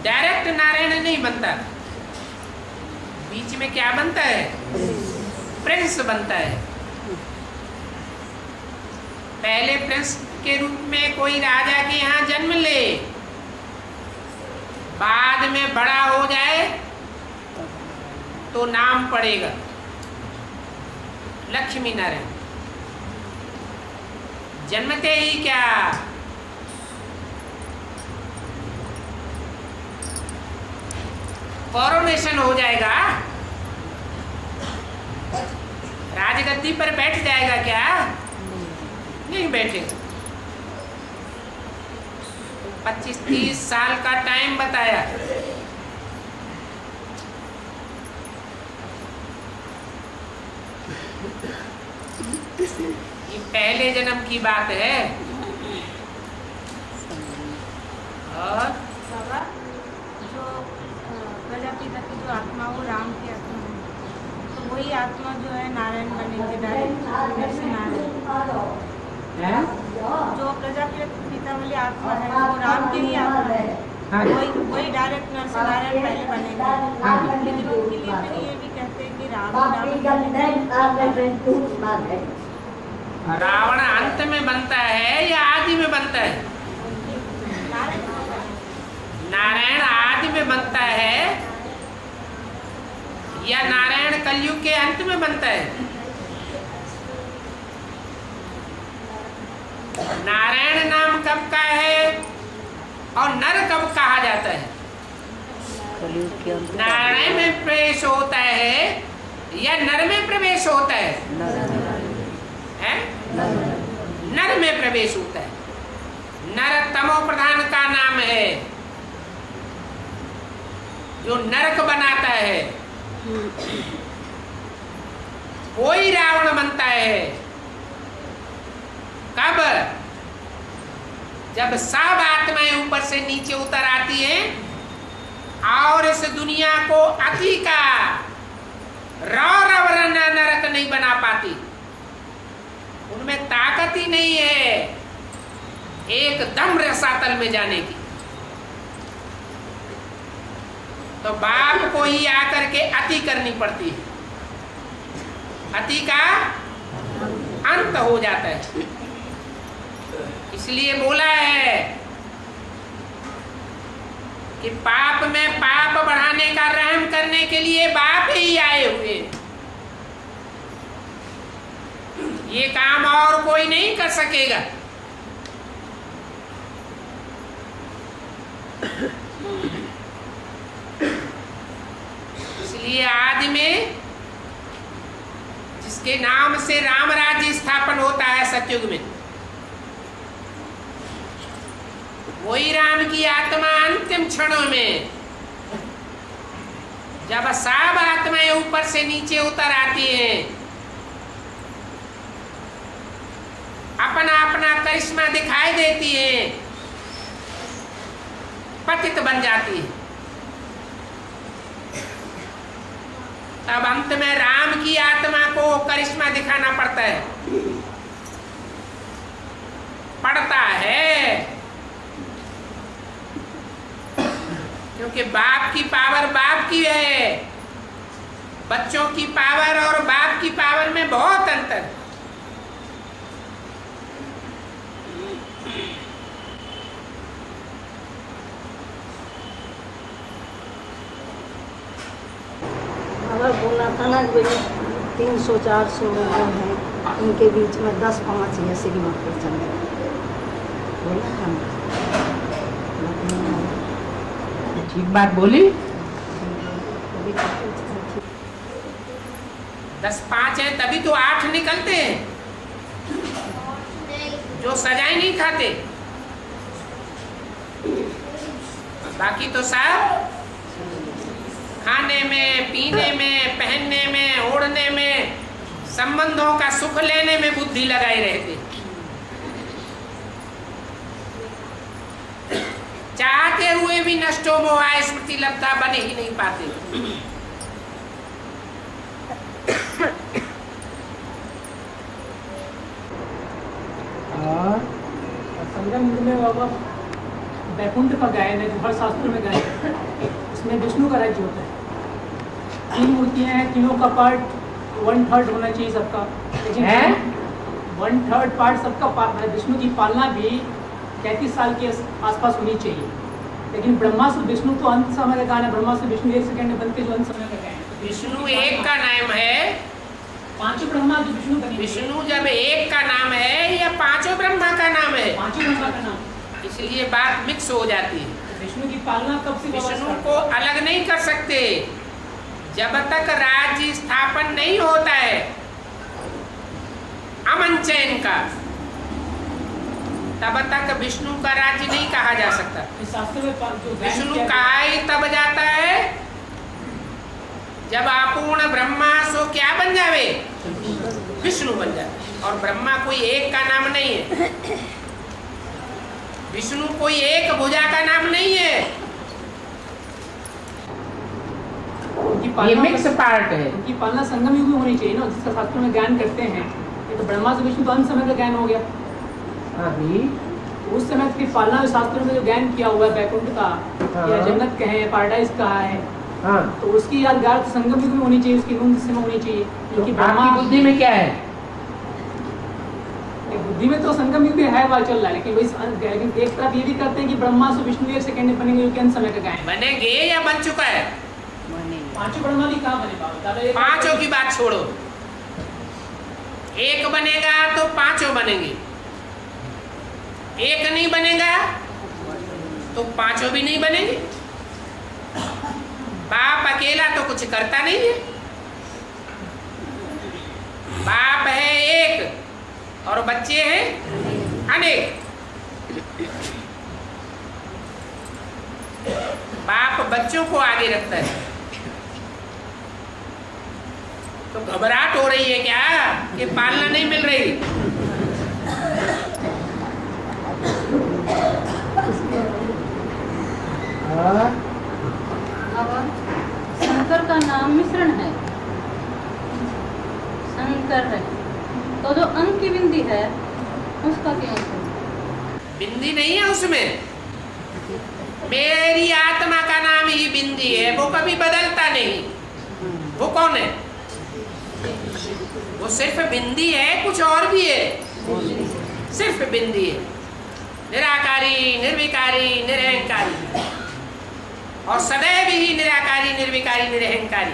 Direct Narayan नहीं बनता, बीच में क्या बनता है? प्रिंस बनता है। पहले प्रिंस के रूप में कोई राजा के यहाँ जन्म ले, बाद में बड़ा हो जाए तो नाम पड़ेगा लक्ष्मी नारायण। जन्मते ही क्या कोरोनेशन हो जाएगा, राजगद्दी पर बैठ जाएगा क्या? नहीं बैठेगा। 25-30 साल का टाइम बताया। ये पहले जन्म की बात है। और जो प्रजापिता की जो आत्मा, वो राम की आत्मा है, तो वही आत्मा जो है नारायण बनेंगे डायरेक्ट, नरसिंह नारायण। जो प्रजापिता वाली आत्मा है वो राम की ही आत्मा है, वही डायरेक्ट नरसिंह नारायण पहले बनेंगे। लेकिन उनके लिए फिर ये भी कहते हैं कि रावण अंत में बनता है या आदि में बनता है? नारायण आदि में बनता है या नारायण कलयुग के अंत में बनता है? नारायण नाम कब का है और नर कब कहा जाता है? नारायण में प्रवेश होता है या नर में प्रवेश होता है? नर में प्रवेश होता है। नर तमो प्रधान का नाम है, जो नरक बनाता है। कोई रावण बनता है कब? जब सब आत्माएं ऊपर से नीचे उतर आती हैं और इस दुनिया को अति का रौरव नरक नहीं बना पाती, उनमें ताकत ही नहीं है एकदम रसातल में जाने की, तो बाप को ही आकर के अति करनी पड़ती है। अति का अंत हो जाता है। इसलिए बोला है कि पाप में पाप बढ़ाने का रहम करने के लिए बाप ही आए हुए। ये काम और कोई नहीं कर सकेगा। इसलिए आदि में जिसके नाम से राम राज्य स्थापन होता है सतयुग में, वही राम की आत्मा अंतिम क्षणों में जब सब आत्माएं ऊपर से नीचे उतर आती हैं, अपना अपना करिश्मा दिखाई देती है, पतित बन जाती है, तब अंत में राम की आत्मा को करिश्मा दिखाना पड़ता है, क्योंकि बाप की पावर बाप की है। बच्चों की पावर और बाप की पावर में बहुत अंतर। बोला था ना 300-400 लोग हैं, उनके बीच में 10-5 ये श्रीमत पर चल गए, बोला था ना। ठीक बात बोली। 10-5 है तभी तो 8 निकलते हैं जो सजाए नहीं खाते, बाकी तो सब खाने में, पीने में, पहनने में, ओढ़ने में, संबंधों का सुख लेने में बुद्धि लगाए रहते। चाहते हुए भी नष्टो मोह स्मृति लब्धा बने ही नहीं पाते। और संगम में बाबा वैकुंठ का गायन है जो हर शास्त्र में गायन है, उसमें विष्णु का राज्य होता है। 3 मूर्तियाँ हैं, तीनों का पार्ट 1/3 होना चाहिए सबका, लेकिन 1/3 पार्ट सबका विष्णु की पालना भी 33 साल के आसपास होनी चाहिए। लेकिन ब्रह्मा से विष्णु तो अंत समय का गायन है, ब्रह्मा से विष्णु 1 सेकंड में बनते जो अंत समय का गायन है। विष्णु एक का नाम है, 5 ब्रह्मा जो विष्णु बने, विष्णु जब एक का नाम है या 5 ब्रह्मा का नाम है, 5 ब्रह्मा का नाम, इसलिए बात मिक्स हो जाती है। विष्णु की पालना कब से विष्णु को अलग नहीं कर सकते जब तक राज्य स्थापन नहीं होता है अमन चैन का, तब तक विष्णु का राज्य नहीं कहा जा सकता। शास्त्र में जो विष्णु कहा ही तब जाता है जब अपूर्ण ब्रह्मा सो क्या बन जावे, विष्णु बन जाए। और ब्रह्मा कोई एक का नाम नहीं है, विष्णु कोई एक भुजा का नाम नहीं है, ये मिक्स पार्ट है। उनकी पालना संगम युग में होनी चाहिए ना, जिसका शास्त्र में ज्ञान करते हैं। ये तो ब्रह्मा से विष्णु तो अंत समय का ज्ञान हो गया। अभी तो उस समय की पालना शास्त्र में जो ज्ञान किया हुआ है वैकुंठ का या जन्नत कहे, पाराडाइज का है, तो उसकी यादगार तो संगम युग में होनी चाहिए, उसकी नून में होनी चाहिए। क्योंकि ब्रह्मा बुद्धि में क्या है, बुद्धि में तो संगम युग है, बात चल रहा है। लेकिन वही एक तरफ ये भी करते हैं कि ब्रह्मा से विष्णु 1 सेकंड में बनेंगे, क्योंकि अंत समय का गायन बनेंगे या बन चुका है। 5 ब्रह्मा भी कहाँ बने बाबा? 5 की बात छोड़ो, एक बनेगा तो 5 बनेंगे, एक नहीं बनेगा तो 5 भी नहीं बनेंगे। बाप अकेला तो कुछ करता नहीं है, बाप है एक और बच्चे हैं अनेक। बाप बच्चों को आगे रखता है। तो घबराहट हो रही है क्या कि पालना नहीं मिल रही? शंकर का नाम मिश्रण है, शंकर है, तो जो अंक की बिंदी है उसका क्या है? बिंदी नहीं है उसमें, मेरी आत्मा का नाम ही बिंदी है, वो कभी बदलता नहीं। वो कौन है? वो सिर्फ बिंदी है, कुछ और भी है, सिर्फ बिंदी है। निराकारी, निर्विकारी, निरहंकारी, और सदैव ही निराकारी, निर्विकारी, निरहंकारी।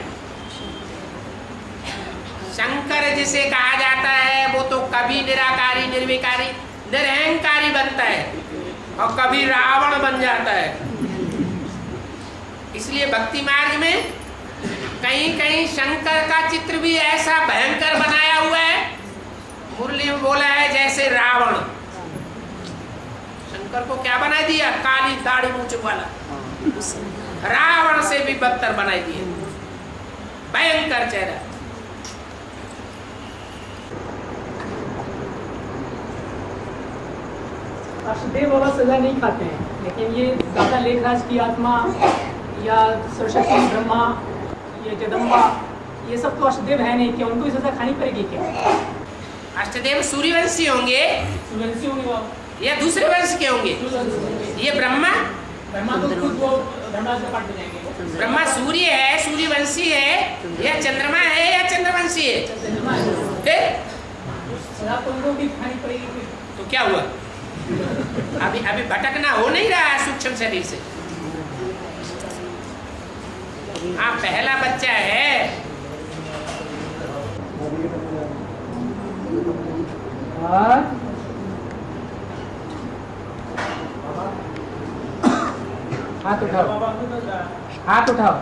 शंकर जिसे कहा जाता है वो तो कभी निराकारी, निर्विकारी, निरहंकारी बनता है और कभी रावण बन जाता है। इसलिए भक्ति मार्ग में कहीं कहीं शंकर का चित्र भी ऐसा भयंकर बनाया हुआ है, मुरली में बोला है जैसे रावण। शंकर को क्या बना दिया? काली दाढ़ी मूंछ वाला, रावण से भी बदतर बना दिया, भयंकर चेहरा। अष्टदेव बाबा सजा नहीं खाते हैं, लेकिन ये दादा लेखराज की आत्मा या सरस्वती ब्रह्मा या जगदम्बा, ये सब तो अष्टदेव है नहीं, क्या उनको सजा खानी पड़ेगी क्या? अष्टदेव सूर्यवंशी होंगे, सूर्यवंशी होंगे बाबा, या दूसरे वंश के होंगे? ये ब्रह्मा तो खुद वो धर्मराज का पाठ बजाएंगे। ब्रह्मा सूर्य है, सूर्यवंशी है, या चंद्रमा है या चंद्रवंशी है? फिर सजा तो उनको भी खानी पड़ेगी। तो क्या हुआ? अभी भटकना हो नहीं रहा है सूक्ष्म शरीर से। हाँ, पहला बच्चा है। हाथ उठाओ, हाथ उठाओ।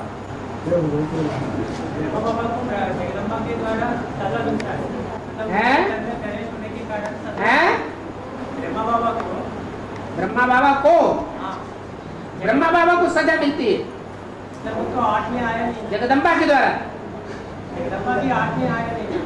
जगदम्बा के द्वारा सजा बनता है। ब्रह्मा बाबा को सजा मिलती है तो 8 में आया नहीं, जगदम्बा के द्वारा। जगदम्बा की 8 में आया नहीं,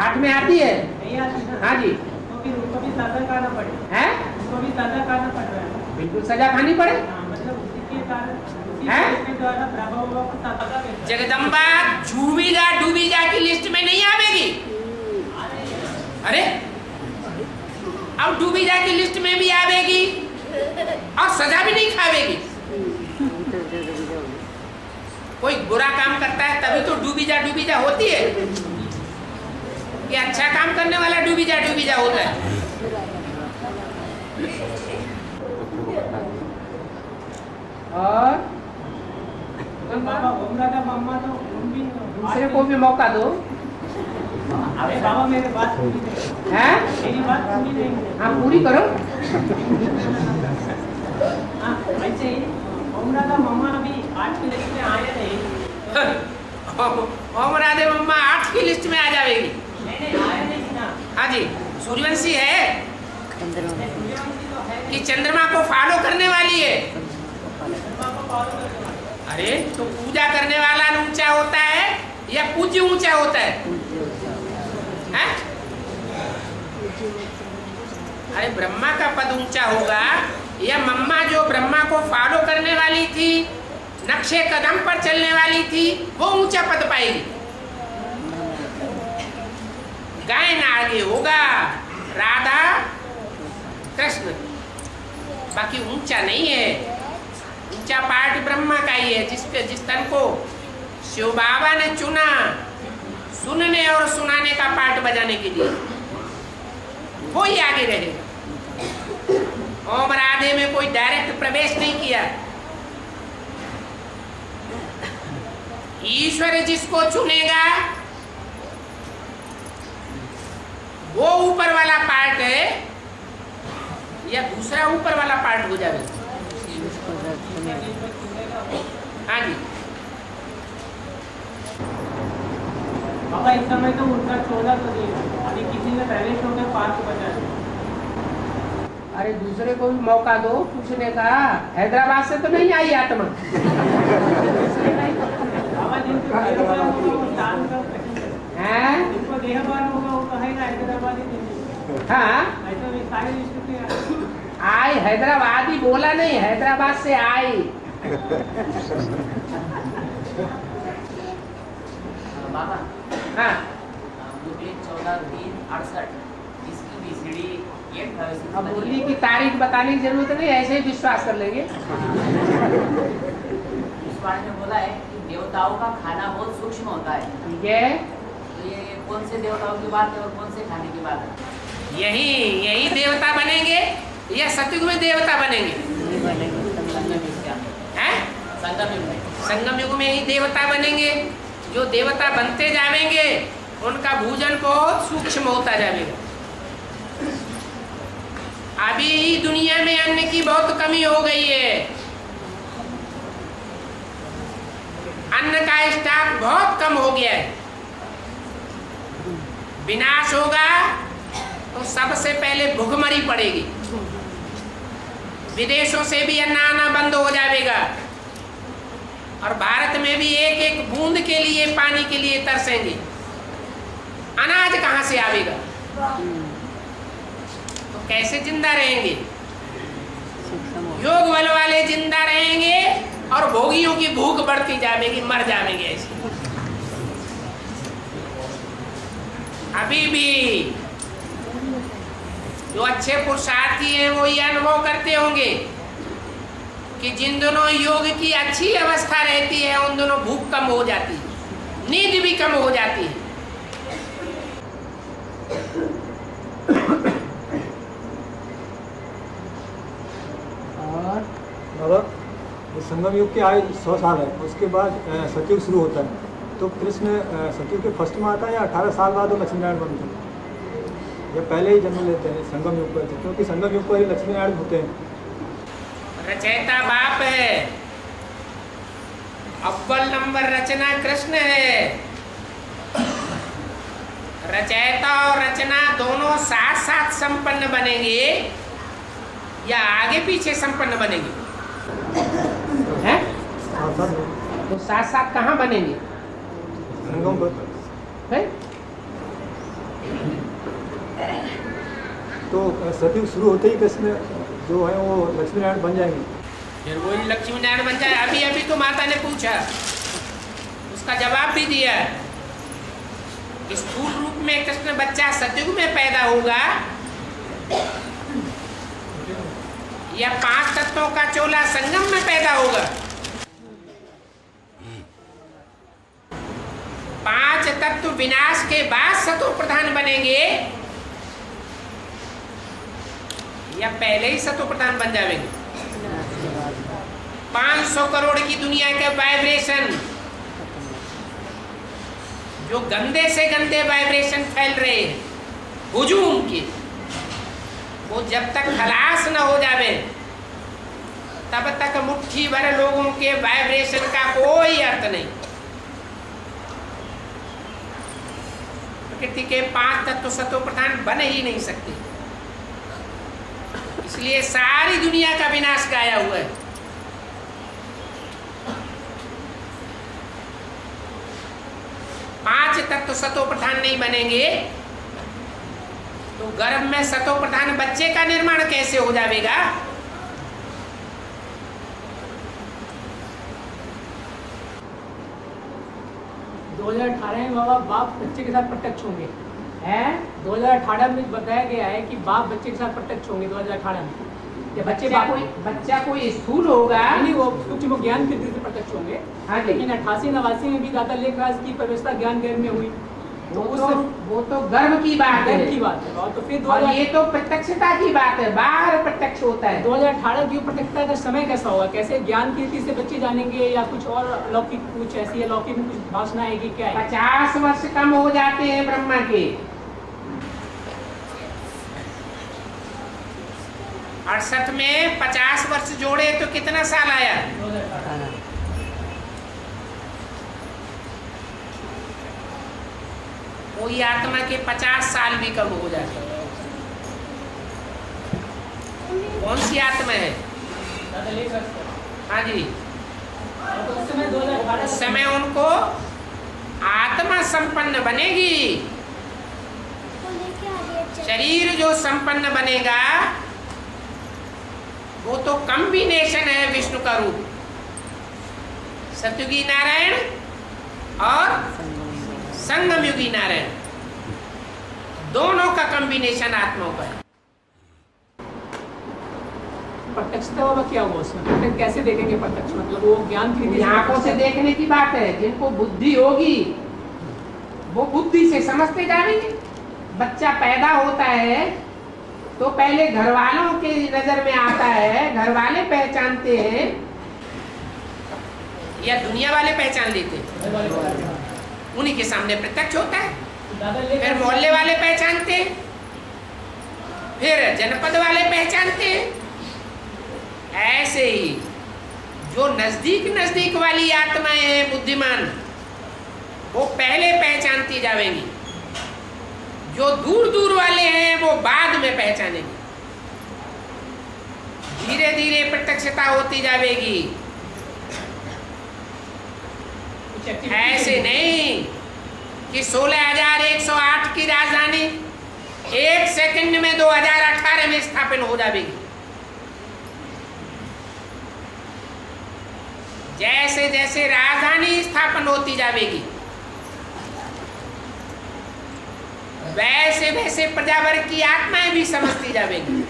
8 में आती है? नहीं आती ना। हाँ जी। तो फिर उसको भी सजा खाना पड़े हैं? उसको भी सजा खाना पड़ रहा है। बिल्कुल सजा खानी पड़े। मतलब उसी के कारण, उसी हैं? के द्वारा ब्रह्मा बाबा को सजा मिलता है। जगदम्बा झूबीजा डूबीजा की लिस्ट में नहीं आवेगी। अरे अब डूबीजा की लिस्ट में भी आवेगी और सजा भी नहीं खावेगी। कोई बुरा काम करता है तभी तो डूबी जा होती है, कि अच्छा काम करने वाला डूबी जा होता है। और बाबा ओमराधा मम्मा तो उन भी दूसरे को भी मौका दो। अरे बाबा मेरी बात पूरी नहीं, हैं? मेरी बात पूरी नहीं। हाँ पूरी करो। हाँ ऐसे ही ओमराधा मम्मा अभी 8 की लिस्ट में आए नहीं। ओम राधे मम्मा 8 की लिस्ट में आ जाएगी। नहीं आया नहीं ना। हाँ जी, सूर्यवंशी है सूर्यवंशी तो है कि चंद्रमा को फॉलो करने वाली है। चंद्रमा को फॉलो करने वाला। अरे तो पूजा करने वाला ऊंचा होता है या पूज्य ऊंचा होता है? हैं? अरे ब्रह्मा का पद ऊंचा होगा या मम्मा जो ब्रह्मा को फॉलो करने वाली थी, नक्शे कदम पर चलने वाली थी, वो ऊंचा पद पाएगी। गायन आगे होगा राधा कृष्ण, बाकी ऊंचा नहीं है। ऊंचा पार्ट ब्रह्मा का ही है, जिस तन को शिव बाबा ने चुना सुनने और सुनाने का पार्ट बजाने के लिए, वो ही आगे रहेगा। ओम राधे में कोई डायरेक्ट प्रवेश नहीं किया। ईश्वर जिसको चुनेगा वो ऊपर वाला पार्ट है या दूसरा ऊपर वाला पार्ट हो जाएगा। हाँ जी बाबा इस समय तो उनका 14 तो दिए, अभी किसी ने पहले शो में 5 बजा दिए। अरे दूसरे को भी मौका दो पूछने का। हैदराबाद से तो नहीं आई आत्मा। बाबा जिनको देहभान होगा वो दान कर सकते हैं? जिनको देहभान होगा वो कहेगा हैदराबाद ही नहीं। हाँ ऐसा भी सारी लिस्ट में आई, हैदराबादी बोला नहीं, हैदराबाद से आई। बाबा हाँ मुरली 14-3-68 इसकी बीसीडी 8 था। अब मुरली की तारीख बताने की जरूरत नहीं, ऐसे ही विश्वास कर लेंगे। उस बारे में बोला है कि देवताओं का खाना बहुत सूक्ष्म होता है। ठीक है, तो ये कौन से देवताओं की बात है और कौन से खाने की बात है? यही देवता बनेंगे या सतयुग में देवता बनेंगे? हैं? संगम युग में। संगम युग में ही देवता बनेंगे। जो देवता बनते जाएंगे उनका भोजन बहुत सूक्ष्म होता जाएगा। अभी दुनिया में अन्न की बहुत कमी हो गई है। अन्न का स्टॉक बहुत कम हो गया है। विनाश होगा तो सबसे पहले भुखमरी पड़ेगी। विदेशों से भी अन्न आना बंद हो जाएगा और भारत में भी एक एक बूंद के लिए, पानी के लिए तरसेंगे। अनाज कहाँ से आवेगा? तो कैसे जिंदा रहेंगे? योग बल वाले जिंदा रहेंगे और भोगियों की भूख बढ़ती जाएगी, मर जाएंगे ऐसे। अभी भी जो अच्छे पुरुषार्थी हैं वो ये अनुभव करते होंगे कि जिन दोनों योग की अच्छी अवस्था रहती है उन दोनों भूख कम हो जाती है, नींद भी कम हो जाती है। और बाबा ये संगम युग की आयु 100 साल है, उसके बाद सतयुग शुरू होता है। तो कृष्ण सतयुग के फर्स्ट में आता है या 18 साल बाद वो लक्ष्मी नारायण बनते हैं, या पहले ही जन्म लेते हैं संगम युग पर? क्योंकि संगम युग पर ही लक्ष्मी नारायण होते हैं। रचयिता बाप है, अव्वल नंबर रचना कृष्ण है। रचयिता और रचना दोनों साथ साथ संपन्न बनेंगे या आगे पीछे संपन्न बनेंगे? हैं? तो साथ साथ कहाँ बनेंगे? संगम पर। है? तो सतयुग शुरू होते ही कृष्ण जो है वो लक्ष्मी नारायण बन जाएंगे। फिर वो लक्ष्मी नारायण बन जाए। अभी अभी तो माता ने पूछा, उसका जवाब भी दिया। स्थूल रूप में कृष्ण बच्चा सतयुग में पैदा होगा या 5 तत्वों का चोला संगम में पैदा होगा? 5 तत्व विनाश के बाद सतो प्रधान बनेंगे या पहले ही सतो प्रधान बन जाएंगे? 500 करोड़ की दुनिया के वाइब्रेशन, जो गंदे से गंदे वाइब्रेशन फैल रहे हैं हुजूम के, वो जब तक खलास न हो जावे तब तक मुट्ठी भर लोगों के वाइब्रेशन का कोई अर्थ नहीं। प्रकृति के 5 तत्व सतो प्रधान बन ही नहीं सकते, इसलिए सारी दुनिया का विनाश गाया हुआ है। पांच तत्व सतो प्रधान नहीं बनेंगे तो गर्भ में सतो प्रधान बच्चे का निर्माण कैसे हो जाएगा? दो 2018 में बाबा बाप बच्चे के साथ प्रत्यक्ष होंगे हैं। 2018 में बताया गया है कि बाप बच्चे के साथ प्रत्यक्ष होंगे 2018 में। या बच्चा कोई स्थूल होगा नहीं, वो सूक्ष्म वो ज्ञान के दृष्टि से प्रत्यक्ष होंगे। हाँ, लेकिन 88-89 में भी दादा लेखराज की व्यवस्था ज्ञान गर्भ में हुई, वो तो गर्भ की बात है। गर्भ की बात है। और तो फिर और ये तो प्रत्यक्षता की बात है, बाहर प्रत्यक्ष होता है। 2018 की प्रत्यक्षता का समय कैसा होगा? कैसे ज्ञान की रीति से बच्चे जानेंगे या कुछ और लौकिक कुछ ऐसी है, लौकिक में कुछ भाषणा है कि क्या है? 50 वर्ष कम हो जाते हैं ब्रह्मा के। 68 में 50 वर्ष जोड़े तो कितना साल आया? 2018। कोई आत्मा के 50 साल भी कम हो जाते हैं। कौन सी आत्मा है? हाँ जी, उस समय उनको आत्मा संपन्न बनेगी। शरीर जो संपन्न बनेगा वो तो कॉम्बिनेशन है विष्णु का रूप, सतयुगी नारायण और संगमयुगी नारायण, दोनों का कॉम्बिनेशन आत्माओं का है। प्रत्यक्षता बाबा क्या हुआ उसमें? प्रत्यक्ष कैसे देखेंगे? प्रत्यक्ष मतलब वो ज्ञान की आंखों से देखने की बात है। जिनको बुद्धि होगी वो बुद्धि से समझते जाएंगे। बच्चा पैदा होता है तो पहले घर वालों के नजर में आता है, घर वाले पहचानते हैं या दुनिया वाले पहचान लेते हैं? उन्हीं के सामने प्रत्यक्ष होता है। फिर मोहल्ले वाले पहचानते हैं, फिर जनपद वाले पहचानते हैं। ऐसे ही जो नजदीक नजदीक वाली आत्माएं हैं बुद्धिमान, वो पहले पहचानती जाएंगी। जो दूर दूर वाले हैं वो बाद में पहचानेंगे। धीरे धीरे प्रत्यक्षता होती जाएगी। ऐसे नहीं कि 16,108 की राजधानी 1 सेकंड में 2018 में स्थापन हो जाएगी। जैसे जैसे राजधानी स्थापन होती जाएगी वैसे वैसे प्रजावर्ग की आत्माएं भी समझती जाएगी।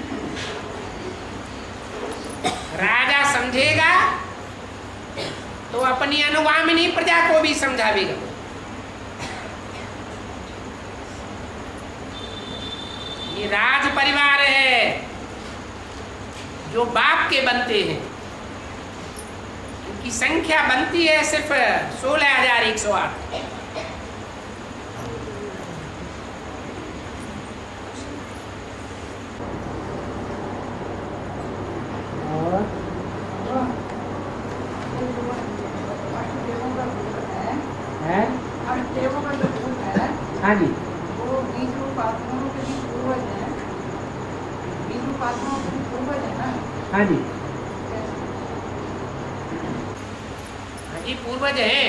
राजा समझेगा तो अपनी अनुगामिनी प्रजा को भी समझावेगा। ये राज परिवार है जो बाप के बनते हैं। इनकी संख्या बनती है सिर्फ 16,108। हाँ जी, वो बीज रूप आत्माओं के भी पूर्वज हैं। बीज रूप आत्माओं के भी पूर्वज है ना? हाँ जी, हाँ जी, पूर्वज है।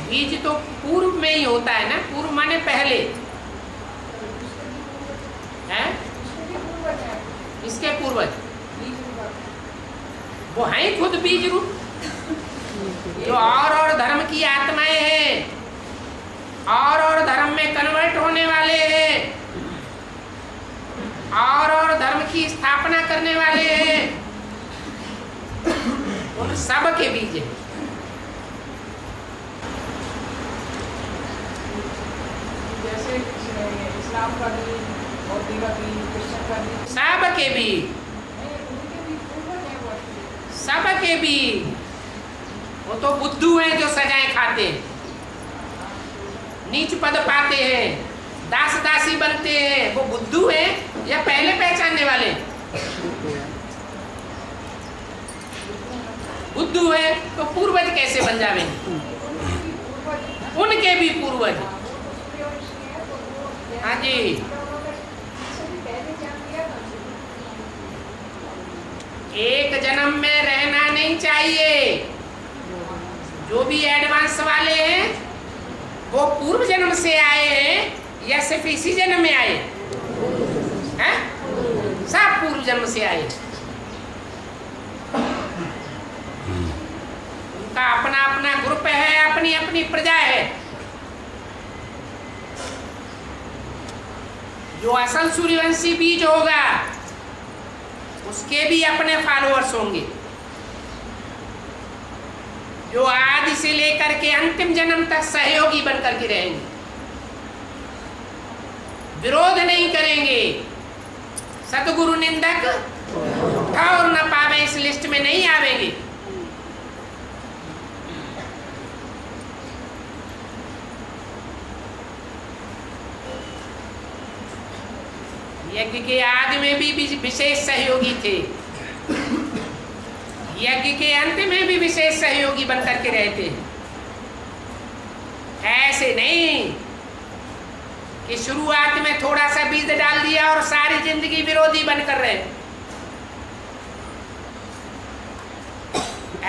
बीज तो पूर्व में ही होता है ना। पूर्व माने पहले है। इसके पूर्वज वो हैं खुद बीज रूप, जो और धर्म की आत्माएं हैं, और धर्म में कन्वर्ट होने वाले हैं, और धर्म की स्थापना करने वाले हैं, उन सब के बीज है। जैसे इस्लाम का भी, बौद्ध का भी, क्रिश्चियन का भी, सब के बीज, उनके भी पूर्वज हैं वो। सब के बीज। वो तो बुद्धू हैं जो सजाएं खाते हैं, नीच पद पाते हैं, दास दासी बनते हैं। वो बुद्धू हैं या पहले पहचानने वाले? बुद्धू है तो पूर्वज कैसे बन जावेंगे? उनके भी पूर्वज। हाँ जी, एक जन्म में रहना नहीं चाहिए। जो भी एडवांस वाले हैं वो पूर्व जन्म से आए हैं या सिर्फ इसी जन्म में आए हैं? सब पूर्व जन्म से आए। उनका अपना अपना ग्रुप है, अपनी अपनी प्रजा है। जो असल सूर्यवंशी बीज होगा उसके भी अपने फॉलोअर्स होंगे, जो आदि से लेकर के अंतिम जन्म तक सहयोगी बनकर के रहेंगे, विरोध नहीं करेंगे। सतगुरु निंदक और न पावे इस लिस्ट में नहीं आवेंगे। यज्ञ के आदि में भी विशेष सहयोगी थे, यज्ञ के अंत में भी विशेष सहयोगी बनकर के रहते हैं। ऐसे नहीं कि शुरुआत में थोड़ा सा बीज डाल दिया और सारी जिंदगी विरोधी बनकर रहे।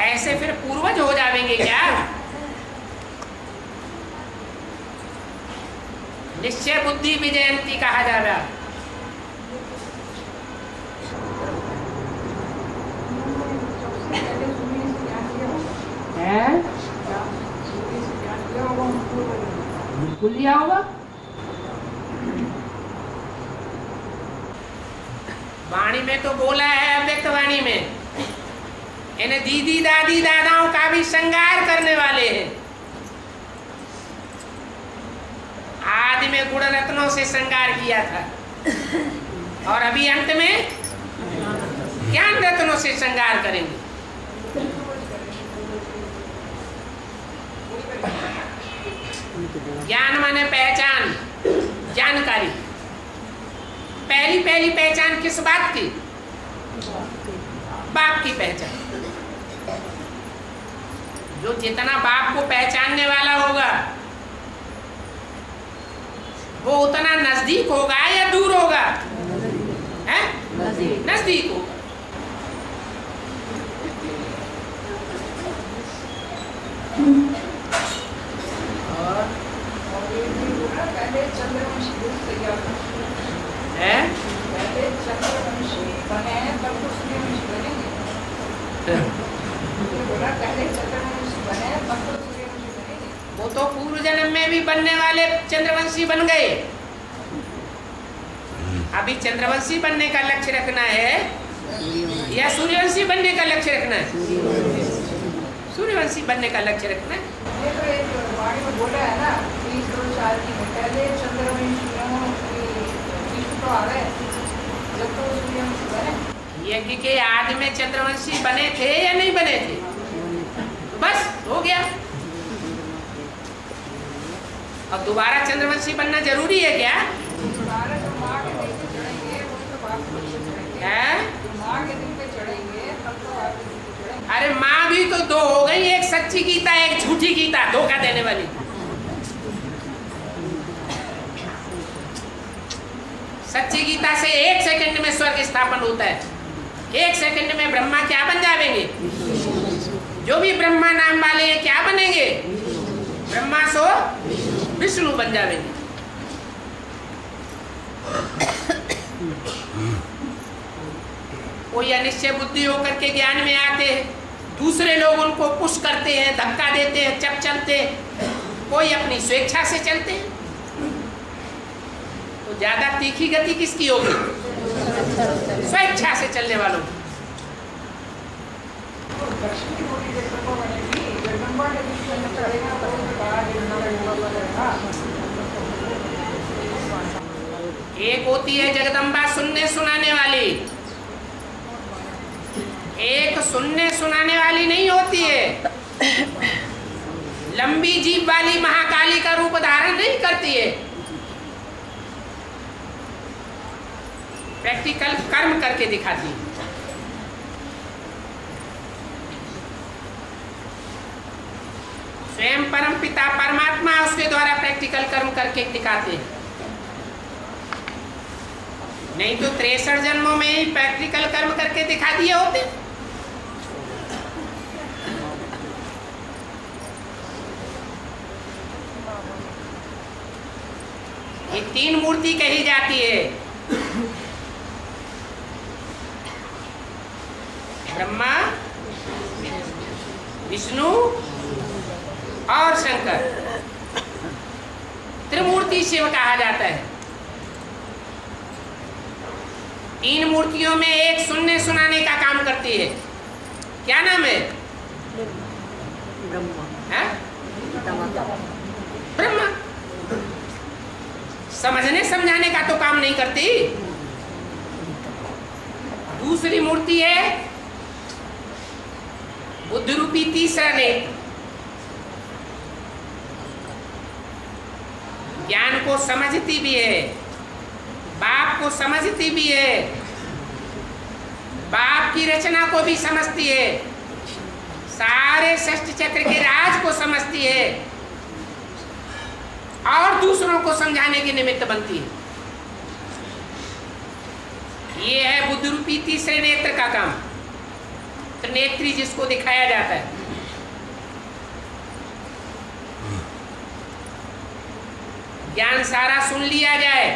ऐसे फिर पूर्वज हो जाएंगे क्या? निश्चय बुद्धि विजयंती कहा जाएगा। बिल्कुल लिया होगा। वाणी में तो बोला है, अव्यक्त वाणी में, इन्हें दीदी दादी दादाओं का भी श्रृंगार करने वाले हैं। आदि में गुण रत्नों से श्रृंगार किया था और अभी अंत में ज्ञान रत्नों से श्रृंगार करेंगे। ज्ञान माने पहचान, जानकारी। पहली पहली पहचान किस बात की? बाप की पहचान। जो जितना बाप को पहचानने वाला होगा वो उतना नजदीक होगा या दूर होगा? है? नजदीक होगा। पहले चंद्रवंशी तैयार है? पहले चंद्रवंशी बने तब तो सूर्यवंशी बनेंगे। बोला पहले चंद्रवंशी बने तब तो सूर्यवंशी बनेंगे। वो तो पूर्व जन्म में भी बनने वाले चंद्रवंशी बन गए। अभी चंद्रवंशी बनने का लक्ष्य रखना है या सूर्यवंशी बनने का लक्ष्य रखना है? सूर्यवंशी बनने का लक्ष्य रखना है। ये तो एक वाणी में बोला है ना, 20 करोड़ साल की पहले चंद्रवंशियों विष्णु तो आ गए जब तो सूर्यवंशी बने। यज्ञ के आदि में चंद्रवंशी बने थे या नहीं बने थे? तो बस हो गया। अब दोबारा चंद्रवंशी बनना जरूरी है क्या? दोबारा जो माँ के दिल पे चढ़ेंगे वो तो बाप के दिल पे चढ़ेंगे। है? जो माँ के दिल पे चढ़ेंगे तब तो बाप के दिल पे चढ़ेंगे। अरे माँ भी तो दो हो गई, एक सच्ची गीता एक झूठी गीता, धोखा देने वाली। सच्ची गीता से 1 सेकंड में स्वर्ग स्थापन होता है। 1 सेकंड में ब्रह्मा क्या बन जाएंगे? जो भी ब्रह्मा नाम वाले हैं क्या बनेंगे? ब्रह्मा सो विष्णु बन जाएंगे। कोई अनिश्चय बुद्धि होकर के ज्ञान में आते हैं, दूसरे लोग उनको पुश करते हैं, धक्का देते हैं, चप चलते हैं। कोई अपनी स्वेच्छा से चलते हैं। तो ज्यादा तीखी गति किसकी होगी? स्वेच्छा से चलने वालों को। दक्षिण की मूर्ति जगदम्बा बनेगी, जगदम्बा के बीच में चढ़ेगा तो उसमें बड़ा जगदम्बा बनेगा। एक होती है जगदम्बा सुनने सुनाने वाली, एक सुनने सुनाने वाली नहीं होती है। लंबी जीभ वाली महाकाली का रूप धारण नहीं करती है, प्रैक्टिकल कर्म करके दिखाती है। स्वयं परम पिता परमात्मा उसके द्वारा प्रैक्टिकल कर्म करके दिखाते हैं। नहीं तो 63 जन्मों में ही प्रैक्टिकल कर्म करके दिखा दिए होते। ये 3 मूर्ति कही जाती है, ब्रह्मा, विष्णु और शंकर। त्रिमूर्ति शिव कहा जाता है। 3 मूर्तियों में एक सुनने सुनाने का काम करती है। क्या नाम है? ब्रह्मा। समझने समझाने का तो काम नहीं करती। दूसरी मूर्ति है बुद्ध रूपी तीसरा नेत्र, ज्ञान को समझती भी है, बाप को समझती भी है, बाप की रचना को भी समझती है, सारे षष्ठ चक्र के राज को समझती है और दूसरों को समझाने के निमित्त बनती है। ये है बुद्ध रूपी तीसरे नेत्र का काम, त्रिनेत्री जिसको दिखाया जाता है। ज्ञान सारा सुन लिया जाए,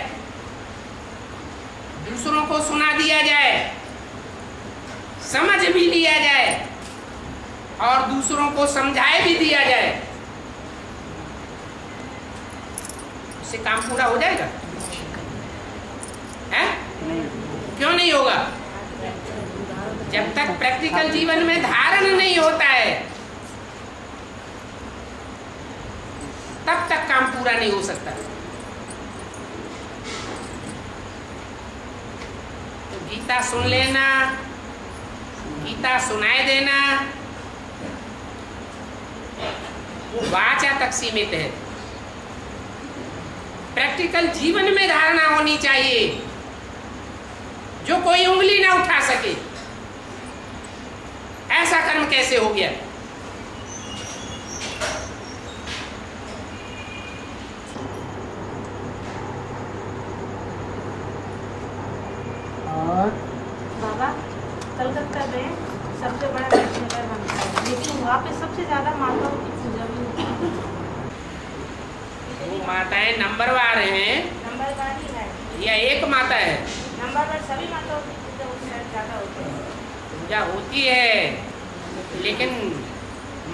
दूसरों को सुना दिया जाए, समझ भी लिया जाए और दूसरों को समझाए भी दिया जाए, उससे काम पूरा हो जाएगा? है? क्यों नहीं होगा? जब तक प्रैक्टिकल जीवन में धारण नहीं होता है तब तक काम पूरा नहीं हो सकता। तो गीता सुन लेना, गीता सुनाए देना वो वाचा तक सीमित है। प्रैक्टिकल जीवन में धारणा होनी चाहिए जो कोई उंगली ना उठा सके। ऐसा कर्म कैसे हो गया? बाबा कलकत्ता में सबसे बड़ा वैष्णव बनता है, लेकिन वहाँ पे सबसे ज्यादा माताओं की पूजा भी होती है। वो माताएं नंबरवार हैं नंबरवार ही है या एक माता है? नंबरवार, सभी माताओं की पूजा उस साइड ज्यादा होती है। पूजा होती है, लेकिन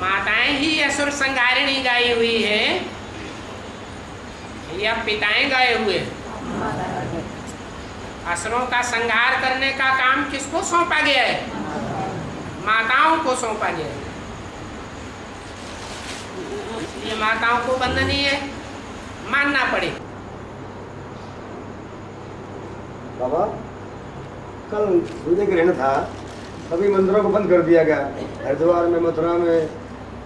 माताएं ही असुर संहारिणी गाई हुई है या पिताएं गाए हुए? असुरों का संहार करने का काम किसको सौंपा गया है? माताओं को सौंपा गया है। इसलिए माताओं को वंदनीय है, मानना पड़े। बाबा कल सूर्य ग्रहण था, सभी मंदिरों को बंद कर दिया गया, हरिद्वार में, मथुरा में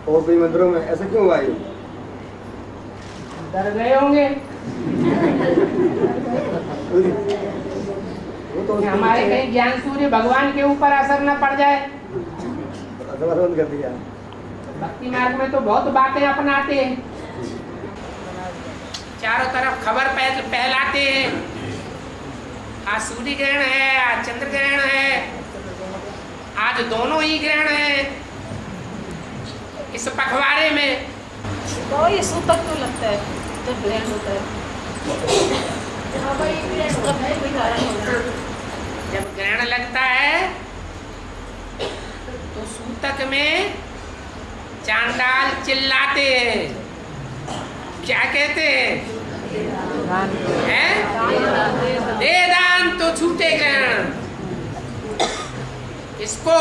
और कई मंदिरों में। ऐसा क्यों हुआ? डर गए होंगे वो तो हमारे कहीं ज्ञान सूर्य भगवान के ऊपर असर न पड़ जाए। बंद कर दिया। भक्ति मार्ग में तो बहुत बातें अपनाते हैं, चारों तरफ खबर फैलाते हैं। आज सूर्य ग्रहण है, आज चंद्र ग्रहण है, आज दोनों ही ग्रहण है इस पखवाड़े में। तो ये सूतक क्यों लगता है जब ग्रहण होता है? जब ग्रहण लगता है तो सूतक में चांडाल चिल्लाते हैं। क्या कहते हैं? है? दे दान तो छूटे ग्रहण। किसको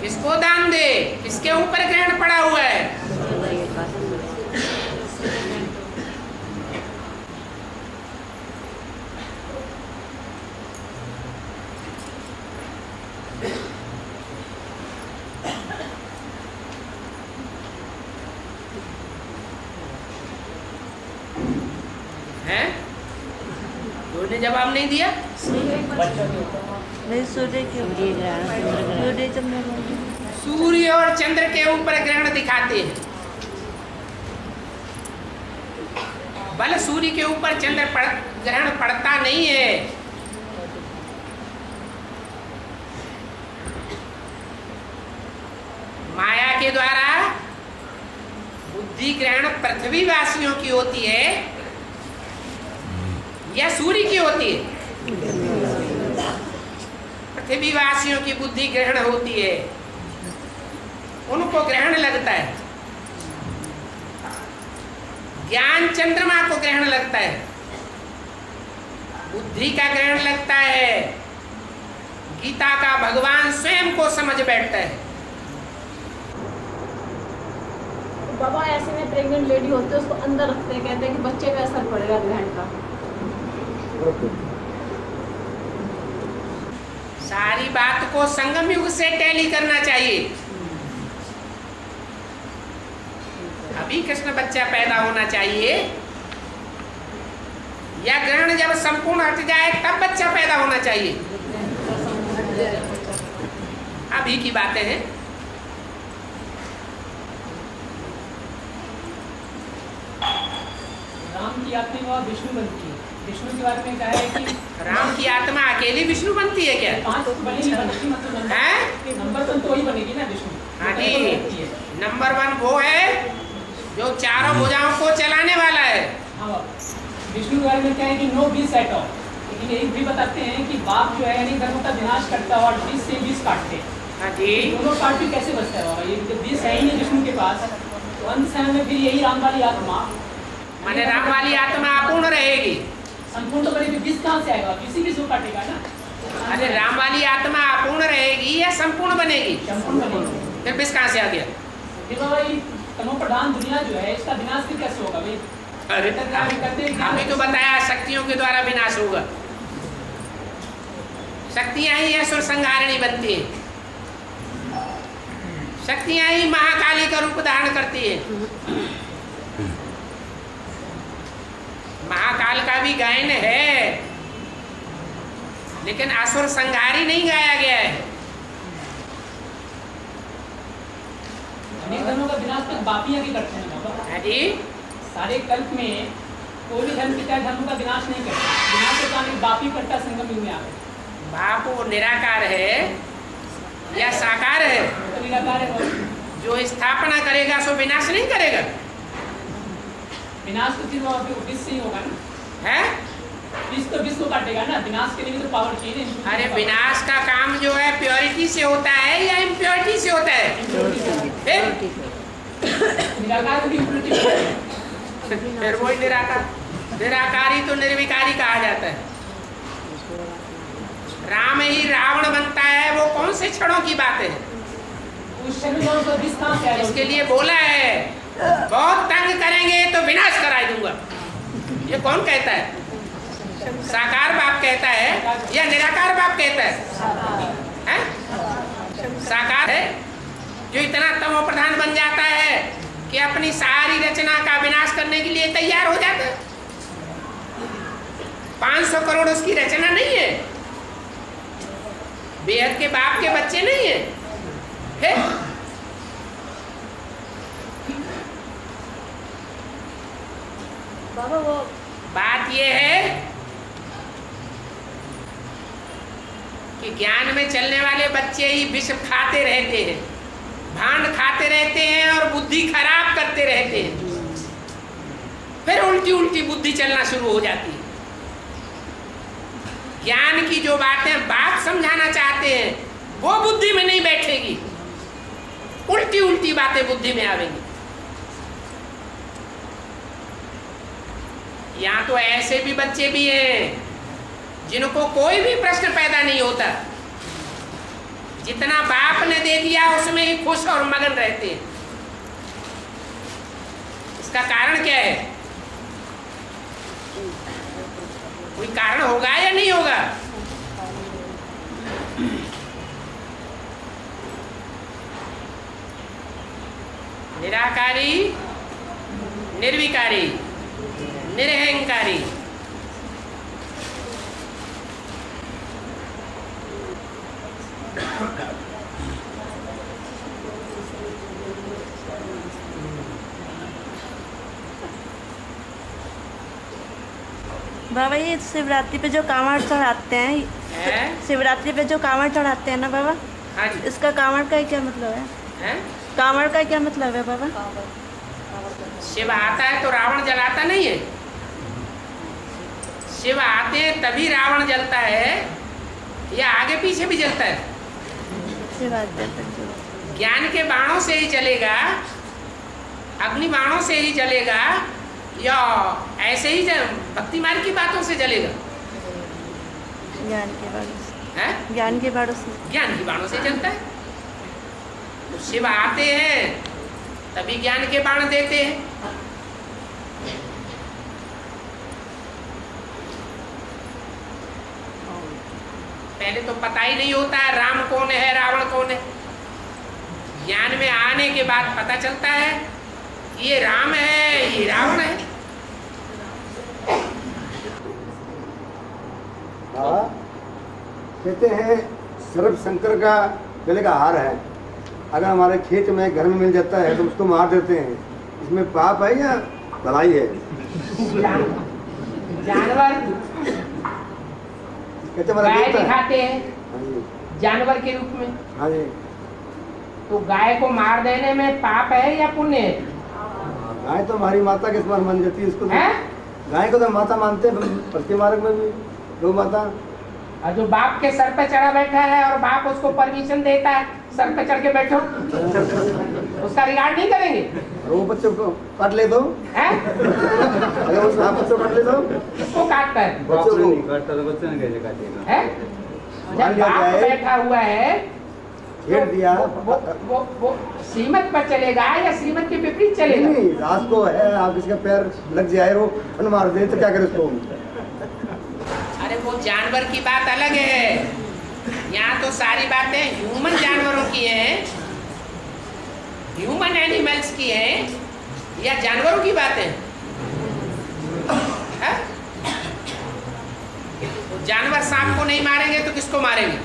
किसको दान दे? किसके ऊपर ग्रहण पड़ा हुआ है? हैं? ने जवाब नहीं दिया। सूर्य और चंद्र के ऊपर ग्रहण दिखाते हैं। बल सूर्य के ऊपर चंद्र ग्रहण पड़ता नहीं है। माया के द्वारा बुद्धि ग्रहण पृथ्वी वासियों की होती है या सूर्य की होती है? पृथ्वी वासियों की बुद्धि ग्रहण होती है, उनको ग्रहण लगता है। ज्ञान चंद्रमा को ग्रहण लगता है, बुद्धि का ग्रहण लगता है। गीता का भगवान स्वयं को समझ बैठता है। बाबा ऐसे में प्रेग्नेंट लेडी होते हैं, उसको अंदर रखते हैं, कहते हैं कि बच्चे पे असर पड़ेगा ग्रहण का। सारी बात को संगम युग से टैली करना चाहिए। अभी कृष्ण बच्चा पैदा होना चाहिए या ग्रहण जब संपूर्ण हट जाए तब बच्चा पैदा होना चाहिए? अभी की बातें हैं। राम की आत्मा विष्णु बनती है। विष्णु के बारे में कहा है कि राम की आत्मा अकेली विष्णु बनती है क्या? 5 बनेगी, मतलब है? नंबर 1 तो वही बनेगी ना विष्णु। हाँ जी, नंबर 1 वो है जो चारों भुजाओं को चलाने वाला है। हाँ, विष्णु के बारे में क्या है कि नो बीस एट ऑल। लेकिन एक भी बताते हैं कि बाप जो है यानी धर्म का विनाश करता है और 20 से 20 काटते हैं। हाँ जी, दोनों पार्ट भी कैसे बचता है बाबा? ये जब 20 है ही नहीं विष्णु के पास, तो अंत समय में फिर यही राम वाली आत्मा, माने राम वाली आत्मा अपूर्ण रहेगी। संपूर्ण तो करेगी, 20 कहाँ से आएगा? किसी भी सो काटेगा ना। अरे राम वाली आत्मा अपूर्ण रहेगी या संपूर्ण बनेगी? संपूर्ण बनेगी। फिर 20 कहाँ से आ गया? फिर बाबा ये तमो प्रधान दुनिया जो है, इसका विनाश फिर कैसे होगा भाई? अरे अभी तो बताया शक्तियों के द्वारा विनाश होगा। शक्तियां ही असुर संहारिणी बनती है। शक्तियां ही महाकाली का रूप धारण करती है। महाकाल का भी गायन है, लेकिन असुर संहारी नहीं गाया गया है। अनेक धर्मों का विनाश तक बापी आगे करते हैं बाबा। हाँ जी, सारे कल्प में कोई भी धर्म पिता धर्म का विनाश नहीं करता। विनाश होता है बापी करता संगम युग में आकर। बाप वो निराकार है या साकार है? तो निराकार है। जो स्थापना करेगा सो विनाश नहीं करेगा। विनाश तो फिर विश्व से ही होगा ना। है विश्व तो विश्व काटेगा ना। विनाश के लिए भी तो पावर चाहिए। अरे विनाश का काम जो है प्योरिटी से होता है या इम्प्योरिटी से होता है? निराकार भी फिर वही निराकार। निराकारी तो निर्विकारी कहा जाता है। राम ही रावण बनता है, वो कौन से क्षणों की बात है? इसके लिए बोला है बहुत तंग करेंगे तो विनाश कराई दूंगा। ये कौन कहता है? साकार बाप कहता है या निराकार बाप कहता है? साकार है जो इतना तमो प्रधान बन जाता है कि अपनी सारी रचना का विनाश करने के लिए तैयार हो जाता है। 500 करोड़ उसकी रचना नहीं है, बेहद के बाप के बच्चे नहीं है। बाबा वो बात ये है कि ज्ञान में चलने वाले बच्चे ही विष खाते रहते हैं, भांड खाते रहते हैं और बुद्धि खराब करते रहते हैं। फिर उल्टी उल्टी बुद्धि चलना शुरू हो जाती है। ज्ञान की जो बातें बाप समझाना चाहते हैं वो बुद्धि में नहीं बैठेगी, उल्टी उल्टी बातें बुद्धि में आवेंगी। यहाँ तो ऐसे भी बच्चे भी हैं जिनको कोई भी प्रश्न पैदा नहीं होता, जितना बाप ने दे दिया उसमें ही खुश और मगन रहते हैं। इसका कारण क्या है? कोई कारण होगा या नहीं होगा? निराकारी, निर्विकारी, निरहंकारी। बाबा ये शिवरात्रि पे जो कांवड़ चढ़ाते हैं, शिवरात्रि पे जो कांवड़ चढ़ाते हैं ना बाबा, हाँ जी। इसका कांवड़ का क्या मतलब है? कांवड़ का क्या मतलब है बाबा? शिव आता है तो रावण जलाता नहीं है। शिव आते हैं तभी रावण जलता है या आगे पीछे भी जलता है? ज्ञान के बाणों से ही जलेगा, अग्नि बाणों से ही जलेगा, या ऐसे ही भक्ति मार्ग की बातों से जलेगा? ज्ञान के बाणों से। हैं? ज्ञान के बाणों से। ज्ञान की बाणों से जलता है। तो शिव आते हैं तभी ज्ञान के बाण देते हैं। पहले तो पता ही नहीं होता है राम कौन है, रावण कौन है। ज्ञान में आने के बाद पता चलता है ये राम है, ये रावण है। हाँ, कहते हैं सर्व शंकर का गले का हार है। अगर हमारे खेत में घर में मिल जाता है तो उसको मार देते हैं। इसमें पाप है या भलाई है? जानवर कहते हमारा गाय देवता है। दिखाते हैं हाँ जी, जानवर के रूप में, हाँ जी। तो गाय को मार देने में पाप है या पुण्य है? गाय तो हमारी माता के समान मान जाती है। इसको तो गाय को तो माता मानते हैं, प्रति मार्ग में भी गौ माता। और जो बाप के सर पे चढ़ा बैठा है और बाप उसको परमिशन देता है सर पे चढ़ के बैठो, उसका रिगार्ड नहीं करेंगे? और वो बच्चों को काट ले दो, हैं? अगर उस बच्चों को काट ले दो, किसको काटता है? बच्चों को काटता तो बच्चे ने कैसे काटेगा? हैं? जब बाप बैठा हुआ है छेड़ दिया। वो श्रीमत पर चलेगा या श्रीमत के विपरीत चलेगा? नहीं, रात को है, आप किसका पैर लग जाए वो फन मार दे तो क्या करे उसको? अरे वो जानवर की बात अलग है। यहाँ तो सारी बातें ह्यूमन जानवरों की हैं, ह्यूमन एनिमल्स की हैं, या जानवरों की बातें हैं? तो जानवर सांप को नहीं मारेंगे तो किसको मारेंगे?